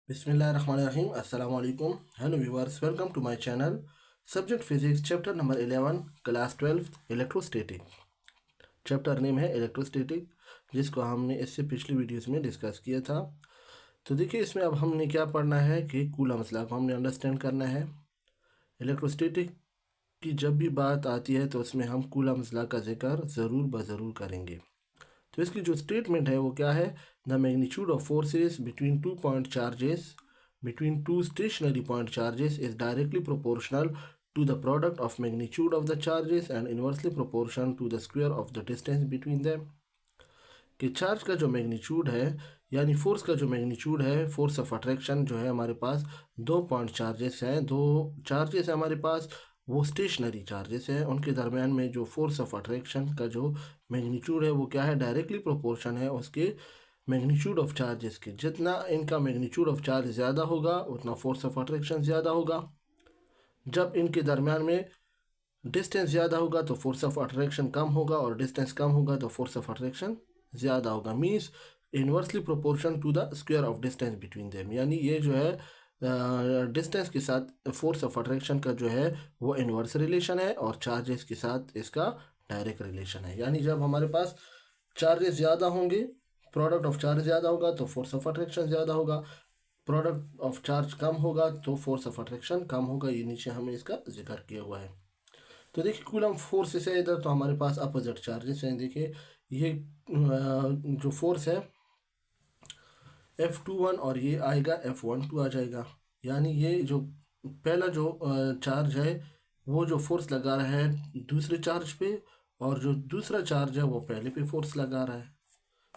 Bismillahirrahmanirrahim. Assalamu alaikum. Hello viewers, welcome to my channel. Subject Physics, chapter number 11, class 12, Electrostatic. Chapter name है electrostatic, जिसको हमने इससे पिछली videos में discuss किया था। तो देखिए, इसमें अब हमने क्या पढ़ना है कि कूलम्स लॉ को हमने अंडरस्टैंड करना है। इलेक्ट्रोस्टैटिक की जब भी बात आती है तो उसमें हम कूलम्स लॉ का जिक्र ज़रूर करेंगे। तो इसकी जो स्टेटमेंट है वो क्या है? The magnitude of forces between two point charges between two stationary point charges is directly proportional to the product of magnitude of the charges and inversely proportional to the square of the distance between them। कि charge का जो magnitude है यानी force का जो magnitude है, force of attraction जो है हमारे पास, दो पॉइंट चार्जेस हैं, दो चार्जेस है हमारे पास, वो स्टेशनरी चार्जेस हैं, उनके दरमियान में जो फोर्स ऑफ अट्रैक्शन का जो मैग्नीट्यूड है वो क्या है? डायरेक्टली प्रोपोर्शन है उसके मैग्नीट्यूड ऑफ चार्जेस के। जितना इनका मैग्नीट्यूड ऑफ चार्ज ज़्यादा होगा उतना फोर्स ऑफ अट्रैक्शन ज़्यादा होगा। जब इनके दरमियान में डिस्टेंस ज़्यादा होगा तो फोर्स ऑफ अट्रैक्शन कम होगा, और डिस्टेंस कम होगा तो फोर्स ऑफ अट्रैक्शन ज़्यादा होगा। Means inversely proportion to the square of distance between them. यानी ये जो है डिस्टेंस के साथ फोर्स ऑफ अट्रैक्शन का जो है वो इन्वर्स रिलेशन है, और चार्जेस के साथ इसका डायरेक्ट रिलेशन है। यानी जब हमारे पास चार्जेस ज़्यादा होंगे, प्रोडक्ट ऑफ चार्ज ज़्यादा होगा तो फोर्स ऑफ अट्रैक्शन ज़्यादा होगा, प्रोडक्ट ऑफ चार्ज कम होगा तो फोर्स ऑफ अट्रैक्शन कम होगा। ये नीचे हमें इसका जिक्र किया हुआ है। तो देखिए, कूलम फोर्सेस है इधर, तो हमारे पास अपोजिट चार्जेस हैं। देखिए ये जो फोर्स है F21 और ये आएगा F12 आ जाएगा। यानी ये जो पहला जो चार्ज है वो जो फोर्स लगा रहा है दूसरे चार्ज पे, और जो दूसरा चार्ज है वो पहले पे फोर्स लगा रहा है।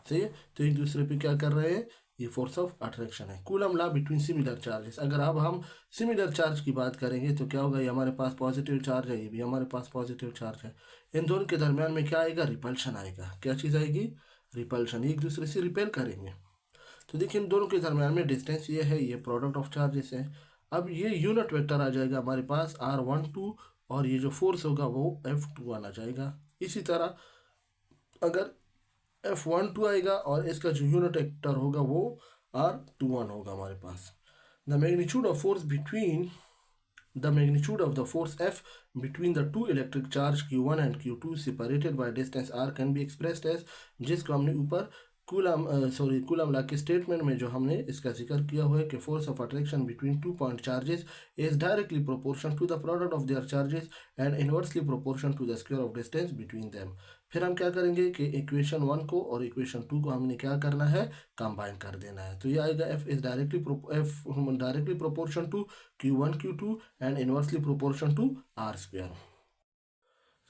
सही है, तो एक दूसरे पे क्या कर रहे हैं? ये फोर्स ऑफ अट्रैक्शन है। Coulomb law between similar charges. अगर अब हम सिमिलर चार्ज की बात करेंगे तो क्या होगा? ये हमारे पास पॉजिटिव चार्ज है, ये भी हमारे पास पॉजिटिव चार्ज है। इन दोनों के दरमियान में क्या आएगा? रिपल्शन आएगा। क्या चीज़ आएगी? रिपल्शन। एक दूसरे से रिपेल करेंगे। तो देखिए, इन दोनों के दरमियान में डिस्टेंस ये है, ये प्रोडक्ट ऑफ चार्जेस है। अब ये यूनिट वेक्टर आ जाएगा हमारे पास R12, और ये जो फोर्स होगा वो F21 आ जाएगा। इसी तरह अगर F12 आएगा और इसका जो यूनिट वेक्टर होगा वो R21 होगा हमारे पास। The magnitude of force between The magnitude of the force F between the two electric charge Q1 and Q2 separated by distance R can be expressed as, जिसको हमने ऊपर कूलम लॉ के statement में जो हमने इसका जिक्र किया हुआ है कि force of attraction between two point charges is directly proportion to the product of their charges and inversely proportion to the square of distance between them. फिर हम क्या करेंगे कि इक्वेशन 1 को और इक्वेशन 2 को हमने क्या करना है? कंबाइन कर देना है। तो ये आएगा F is directly proportion to Q1 Q2 and inversely proportion to R square.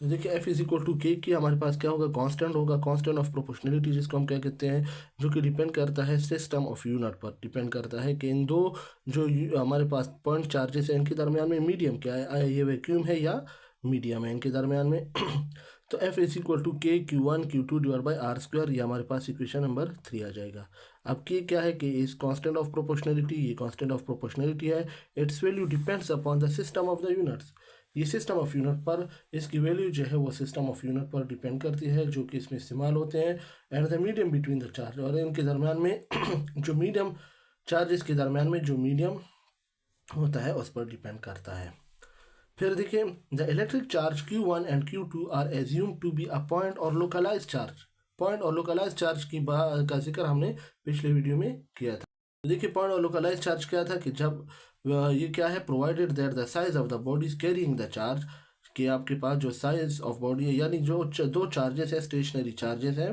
तो देखिए F इज इक्वल टू के की हमारे पास क्या होगा? कांस्टेंट होगा, कांस्टेंट ऑफ प्रोपोर्शनलिटी, जिसको हम क्या कहते हैं, जो कि डिपेंड करता है सिस्टम ऑफ यूनिट पर। डिपेंड करता है कि इन दो जो हमारे पास पॉइंट चार्जेस हैं इनके दरमियान में मीडियम क्या है, ये वैक्यूम है या मीडियम है इनके दरमियान में। तो F इज इक्वल टू के Q1 Q2 divide by R square, ये हमारे पास इक्वेशन नंबर 3 आ जाएगा। अब के क्या है? कि इस कांस्टेंट ऑफ प्रोपोर्शनलिटी, ये कांस्टेंट ऑफ प्रोपोर्शनलिटी है। It's value depends upon the system of the units. ये सिस्टम ऑफ यूनिट पर, इसकी वैल्यू जो है वो सिस्टम ऑफ यूनिट पर डिपेंड करती है जो कि इसमें इस्तेमाल होते हैं। And the medium between the charge, और इनके दरमियान में जो मीडियम चार्जेस के दरमियान में जो मीडियम होता है उस पर डिपेंड करता है। फिर देखिए, the electric charge Q1 and Q2 are assumed to be a point और लोकलाइज चार्ज। पॉइंट और लोकलाइज चार्ज का जिक्र हमने पिछले वीडियो में किया था। देखिए, पॉइंट और लोकलाइज चार्ज क्या था? कि जब ये क्या है, provided that the size of the body is carrying the charge, कि आपके पास जो साइज ऑफ बॉडी है, यानी जो दो चार्जेस है, स्टेशनरी चार्जेस हैं,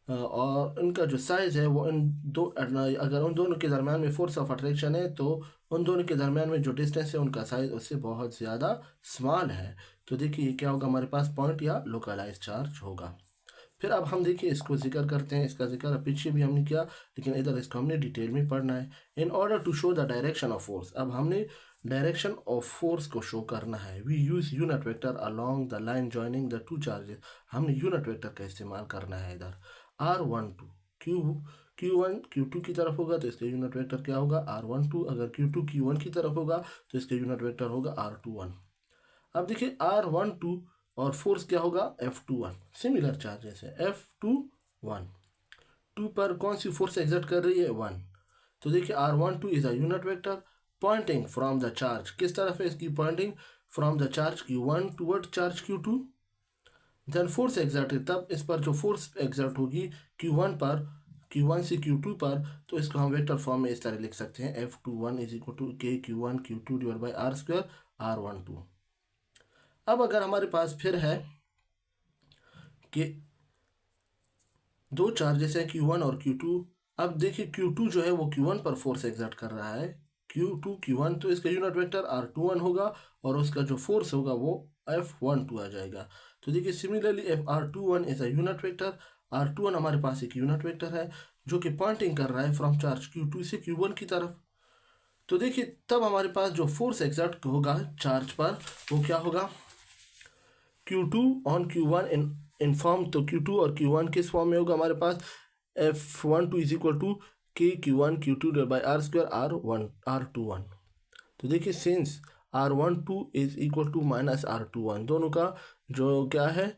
और उनका जो साइज़ है वो इन दो, अगर उन दोनों के दरमियान में फोर्स ऑफ अट्रैक्शन है तो उन दोनों के दरमियान में जो डिस्टेंस है उनका साइज़ उससे बहुत ज़्यादा स्मॉल है। तो देखिए ये क्या होगा? हमारे पास पॉइंट या लोकलाइज चार्ज होगा। फिर अब हम देखिए इसको जिक्र करते हैं। इसका जिक्र पीछे भी हमने किया, लेकिन इधर इसको हमने डिटेल में पढ़ना है। In order to show the direction of force, अब हमने डायरेक्शन ऑफ फोर्स को शो करना है। We use unit vector along the line joining the two charges. हमने यूनिट वेक्टर का इस्तेमाल करना है इधर। R12 Q1 Q2 की तरफ होगा तो इसका यूनिट वेक्टर क्या होगा? R12। अगर Q2 Q1 की तरफ होगा तो इसका यूनिट वेक्टर होगा R21। अब देखिए R12 और फोर्स क्या होगा? F21। सिमिलर चार्जेस है F21। 2 पर कौन सी फोर्स एग्जर्ट कर रही है? 1। तो देखिए R12 is a unit vector pointing from the charge, किस तरफ है इसकी pointing, from the charge Q1 toward charge Q2। Then force exerted, तब इस पर जो फोर्स एक्सर्ट होगी Q1 पर, Q1 से Q2 पर, तो इसको हम वेक्टर फॉर्म में इस तरह लिख सकते हैं F21 is equal to K Q1 Q2 divide by R square R12। अब अगर हमारे पास फिर है कि दो चार्जेस हैं Q1 और Q2। अब देखिए Q2 जो है वो Q1 पर फोर्स एक्सर्ट कर रहा है, Q2 Q1, तो इसका यूनिट वेक्टर R21 होगा और उसका जो फोर्स होगा वो F12 आ जाएगा। तो देखिए similarly R21 is a unit vector, R21 हमारे पास एक यूनिट वेक्टर है जो कि पॉइंटिंग कर रहा है फ्रॉम चार्ज Q2 से Q1 की तरफ। तो देखिए तब हमारे पास जो फोर्स एक्सर्ट होगा चार्ज पर वो क्या होगा, Q2 on Q1 in form, तो Q2 और Q1 किस फॉर्म में होगा हमारे पास, F12 is equal to K Q1 Q2 divide by R square R21। तो देखिए since R12 is equal to minus R21, दोनों का जो क्या है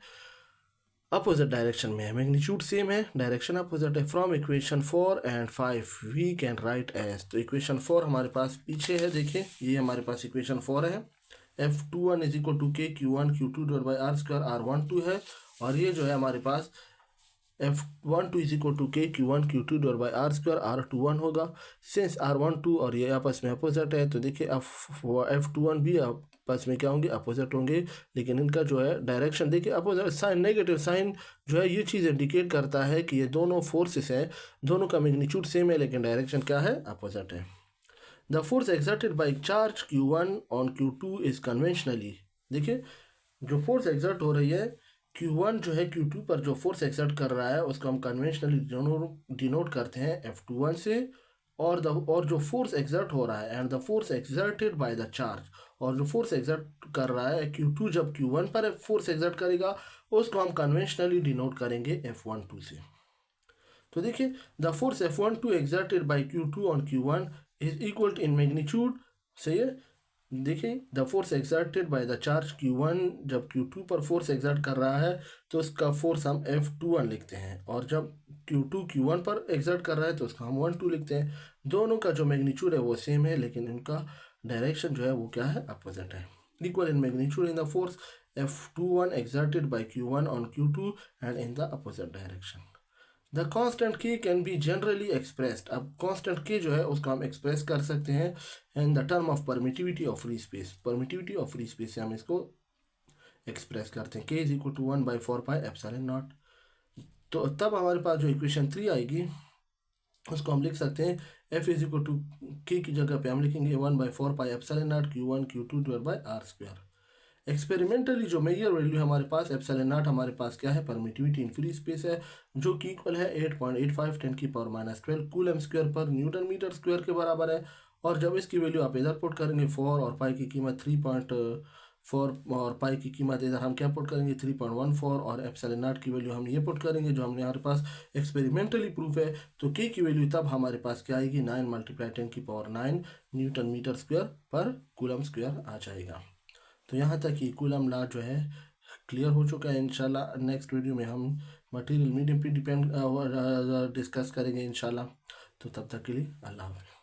अपोजिट डायरेक्शन में है, मैग्नीट्यूड सेम है, डायरेक्शन अपोजिट है। From equation 4 and 5 we can write as, तो इक्वेशन 4 हमारे पास पीछे है, देखिए ये हमारे पास इक्वेशन 4 है, F21 is equal to K Q1 Q2 divide by R square R12 है, और ये जो है हमारे पास F12 is equal to K Q1 Q2 divide by R square R21 होगा। सिंस R12 और ये आपस में अपोजिट है, तो देखिए F21 भी आपस में क्या होंगे, अपोजिट होंगे, लेकिन इनका जो है डायरेक्शन देखिए अपोजिट, साइन नेगेटिव साइन जो है ये चीज़ इंडिकेट करता है कि ये दोनों फोर्सेस हैं, दोनों का मैग्नीट्यूड सेम है लेकिन डायरेक्शन क्या है, अपोजिट है। The force exerted by charge Q1 on Q2 is conventionally, देखिए जो फोर्स एक्सर्ट हो रही है Q1 जो है Q2 पर जो फोर्स एक्सर्ट कर रहा है उसको हम कन्वेंशनली डिनोट करते हैं F21 से, और जो फोर्स एक्सर्ट हो रहा है and the force exerted by the charge, और जो फोर्स एक्सर्ट कर रहा है Q2 जब Q1 पर फोर्स एक्सर्ट करेगा उसको हम कन्वेंशनली डिनोट करेंगे F12 से। तो देखिए the force F12 exerted by Q2 on Q1 is equal in magnitude, सही है, देखिए the force exerted by the charge Q1, जब Q2 पर फोर्स एक्सर्ट कर रहा है तो उसका फोर्स हम F21 लिखते हैं, और जब Q2 Q1 पर एक्सर्ट कर रहा है तो उसका हम 12 लिखते हैं। दोनों का जो मैग्नीट्यूड है वो सेम है लेकिन इनका डायरेक्शन जो है वो क्या है, अपोजिट है। Equal in magnitude in the force F21 exerted by Q1 on Q2 and in the opposite direction. The constant के कैन बी जनरली एक्सप्रेस्ड, अब कॉन्स्टेंट के जो है उसको हम एक्सप्रेस कर सकते हैं in the term of permittivity of free space, permittivity of free space से हम इसको एक्सप्रेस करते हैं, के इज इक्वल टू 1/4πε0। तो तब हमारे पास जो इक्वेशन 3 आएगी उसको हम लिख सकते हैं F इज इक्वल टू के की जगह पे हम लिखेंगे 1/4πε0 Q1 Q2 divide by R square. Experimentally जो मेजर वैल्यू हमारे पास एप्सिलॉन0 हमारे पास क्या है, परमिटिविटी इन फ्री स्पेस है, जो कि इक्वल है 8.85 10⁻⁻12 कूलम स्क्वायर पर न्यूटन मीटर स्क्वायर के बराबर है। और जब इसकी वैल्यू आप इधर पुट करेंगे 4 और पाई की कीमत 3.4 और पाई की कीमत इधर हम क्या पुट करेंगे 3.14 और एप्सिलॉन0 की वैल्यू हम ये पुट करेंगे जो हमने हमारे पास एक्सपेरिमेंटली प्रूफ है, तो के की वैल्यू तब हमारे पास क्या आएगी 9 × 10⁻⁹ न्यूटन मीटर स्क्वायर पर कूलम स्क्वायर आ जाएगा। तो यहाँ तक ही कूलम लॉ जो है क्लियर हो चुका है। इंशाल्लाह नेक्स्ट वीडियो में हम मटेरियल मीडियम पे डिपेंड डिस्कस करेंगे इंशाल्लाह। तो तब तक के लिए अल्लाह हाफ़िज़।